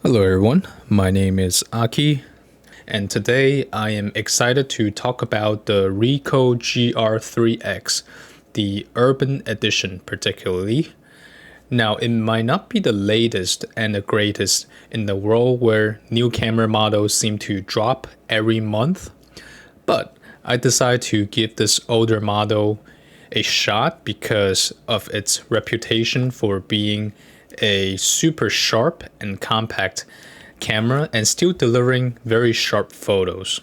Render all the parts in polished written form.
Hello everyone, my name is Aki, and today I am excited to talk about the Ricoh GR3X, the Urban Edition particularly. Now, it might not be the latest and the greatest in the world where new camera models seem to drop every month, but I decided to give this older model a shot because of its reputation for being a super sharp and compact camera and still delivering very sharp photos.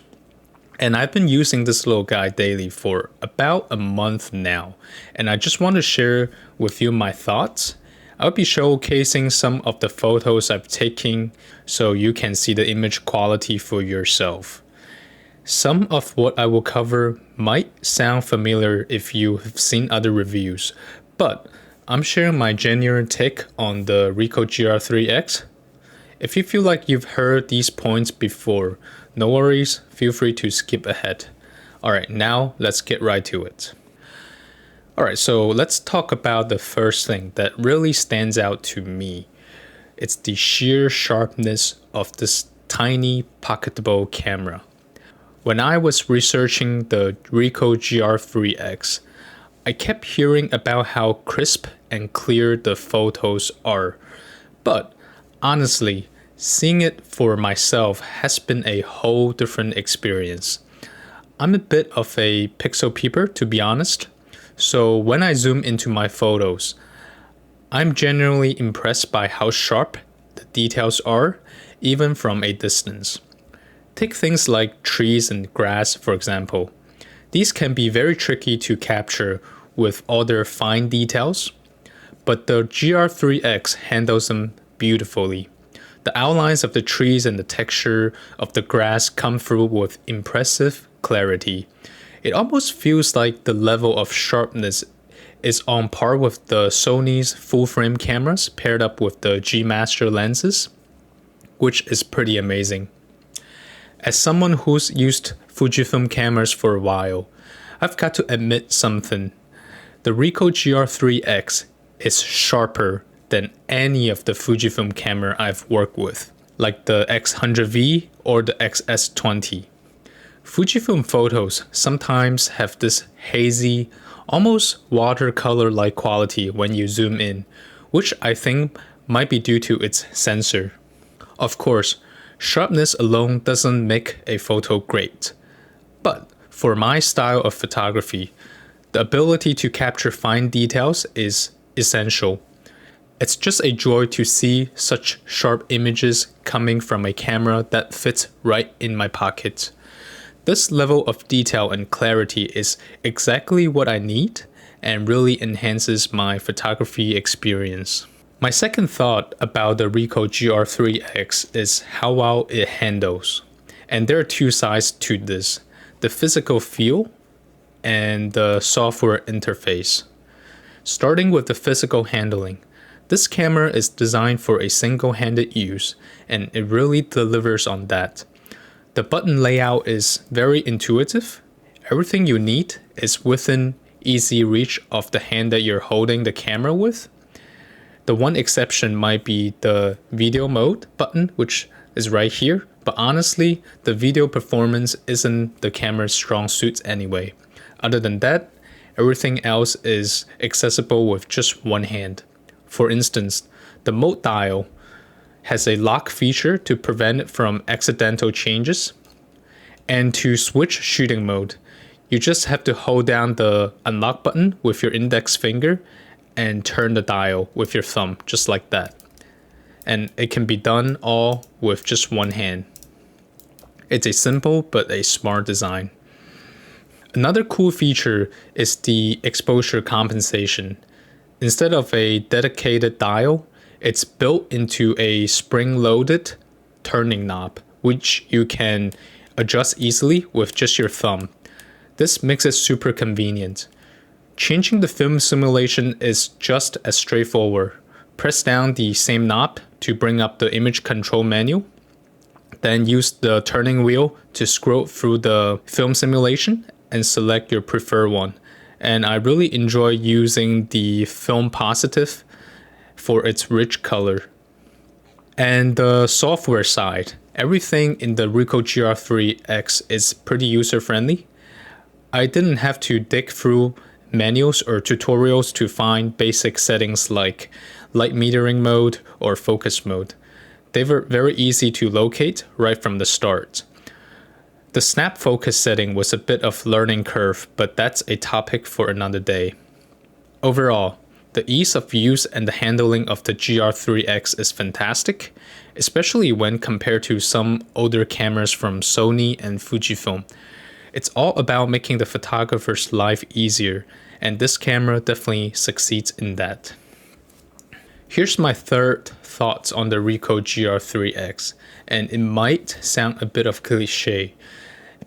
And I've been using this little guy daily for about a month now, and I just want to share with you my thoughts. I'll be showcasing some of the photos I've taken so you can see the image quality for yourself. Some of what I will cover might sound familiar if you have seen other reviews, but I'm sharing my genuine take on the Ricoh GR3X. If you feel like you've heard these points before, no worries, feel free to skip ahead. Alright, now let's get right to it. Alright, so let's talk about the first thing that really stands out to me. It's the sheer sharpness of this tiny pocketable camera. When I was researching the Ricoh GR3X, I kept hearing about how crisp and clear the photos are, but honestly, seeing it for myself has been a whole different experience. I'm a bit of a pixel peeper, to be honest, so when I zoom into my photos, I'm genuinely impressed by how sharp the details are, even from a distance. Take things like trees and grass, for example. These can be very tricky to capture with all their fine details, but the GR3X handles them beautifully. The outlines of the trees and the texture of the grass come through with impressive clarity. It almost feels like the level of sharpness is on par with the Sony's full-frame cameras paired up with the G Master lenses, which is pretty amazing. As someone who's used Fujifilm cameras for a while, I've got to admit something. The Ricoh GR3X is sharper than any of the Fujifilm camera I've worked with, like the X100V or the XS20. Fujifilm photos sometimes have this hazy, almost watercolor-like quality when you zoom in, which I think might be due to its sensor. Of course, sharpness alone doesn't make a photo great, but for my style of photography, the ability to capture fine details is essential. It's just a joy to see such sharp images coming from a camera that fits right in my pocket. This level of detail and clarity is exactly what I need and really enhances my photography experience. My second thought about the Ricoh GR3X is how well it handles. And there are two sides to this, the physical feel and the software interface. Starting with the physical handling, this camera is designed for a single-handed use, and it really delivers on that. The button layout is very intuitive. Everything you need is within easy reach of the hand that you're holding the camera with. The one exception might be the video mode button, which is right here, but honestly, the video performance isn't the camera's strong suit anyway. Other than that, everything else is accessible with just one hand. For instance, the mode dial has a lock feature to prevent it from accidental changes. And to switch shooting mode, you just have to hold down the unlock button with your index finger and turn the dial with your thumb, just like that. And it can be done all with just one hand. It's a simple but a smart design. Another cool feature is the exposure compensation. Instead of a dedicated dial, it's built into a spring-loaded turning knob, which you can adjust easily with just your thumb. This makes it super convenient. Changing the film simulation is just as straightforward. Press down the same knob to bring up the image control menu, then use the turning wheel to scroll through the film simulation and select your preferred one. And I really enjoy using the film positive for its rich color. And the software side, everything in the Ricoh GR3X is pretty user-friendly. I didn't have to dig through manuals or tutorials to find basic settings like light metering mode or focus mode. They were very easy to locate right from the start. The snap focus setting was a bit of learning curve, but that's a topic for another day. Overall, the ease of use and the handling of the GR3X is fantastic, especially when compared to some older cameras from Sony and Fujifilm. It's all about making the photographer's life easier, and this camera definitely succeeds in that. Here's my third thoughts on the Ricoh GR3X, and it might sound a bit of cliche,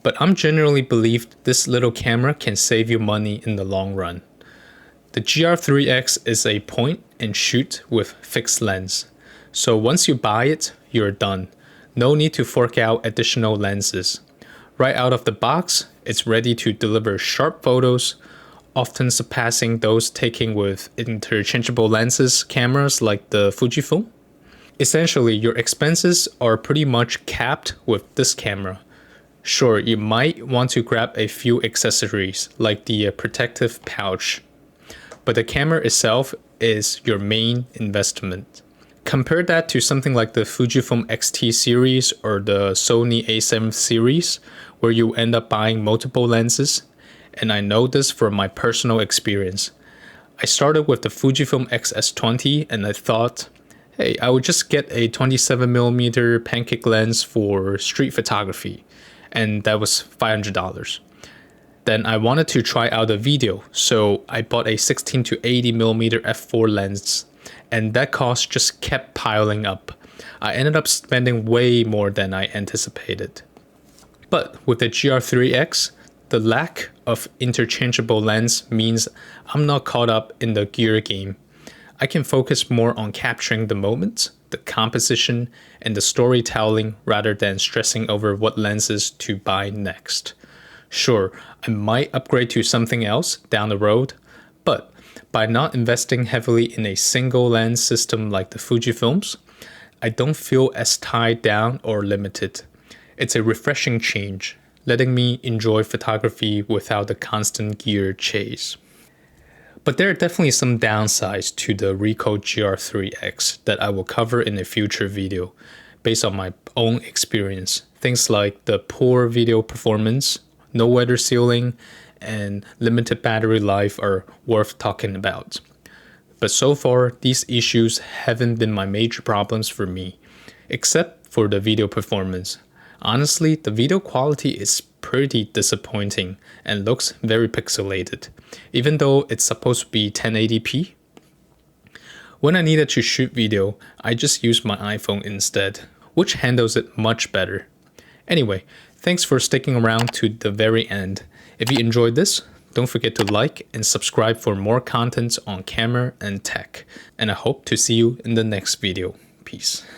but I'm generally believed this little camera can save you money in the long run. The GR3X is a point and shoot with fixed lens, so once you buy it, you're done. No need to fork out additional lenses. Right out of the box, it's ready to deliver sharp photos, often surpassing those taken with interchangeable lenses cameras like the Fujifilm. Essentially, your expenses are pretty much capped with this camera. Sure, you might want to grab a few accessories like the protective pouch, but the camera itself is your main investment. Compare that to something like the Fujifilm X-T series or the Sony A7 series, where you end up buying multiple lenses, and I know this from my personal experience. I started with the Fujifilm XS20 and I thought, hey, I would just get a 27mm pancake lens for street photography, and that was $500. Then I wanted to try out a video, so I bought a 16 to 80mm f4 lens, and that cost just kept piling up. I ended up spending way more than I anticipated. But with the GR3X, the lack of interchangeable lens means I'm not caught up in the gear game. I can focus more on capturing the moment, the composition, and the storytelling rather than stressing over what lenses to buy next. Sure, I might upgrade to something else down the road, but by not investing heavily in a single lens system like the Fujifilms, I don't feel as tied down or limited. It's a refreshing change, letting me enjoy photography without the constant gear chase. But there are definitely some downsides to the Ricoh GR3X that I will cover in a future video based on my own experience. Things like the poor video performance, no weather sealing, and limited battery life are worth talking about. But so far, these issues haven't been my major problems for me, except for the video performance. Honestly, the video quality is pretty disappointing and looks very pixelated, even though it's supposed to be 1080p. When I needed to shoot video, I just used my iPhone instead, which handles it much better. Anyway, thanks for sticking around to the very end. If you enjoyed this, don't forget to like and subscribe for more content on camera and tech. And I hope to see you in the next video. Peace.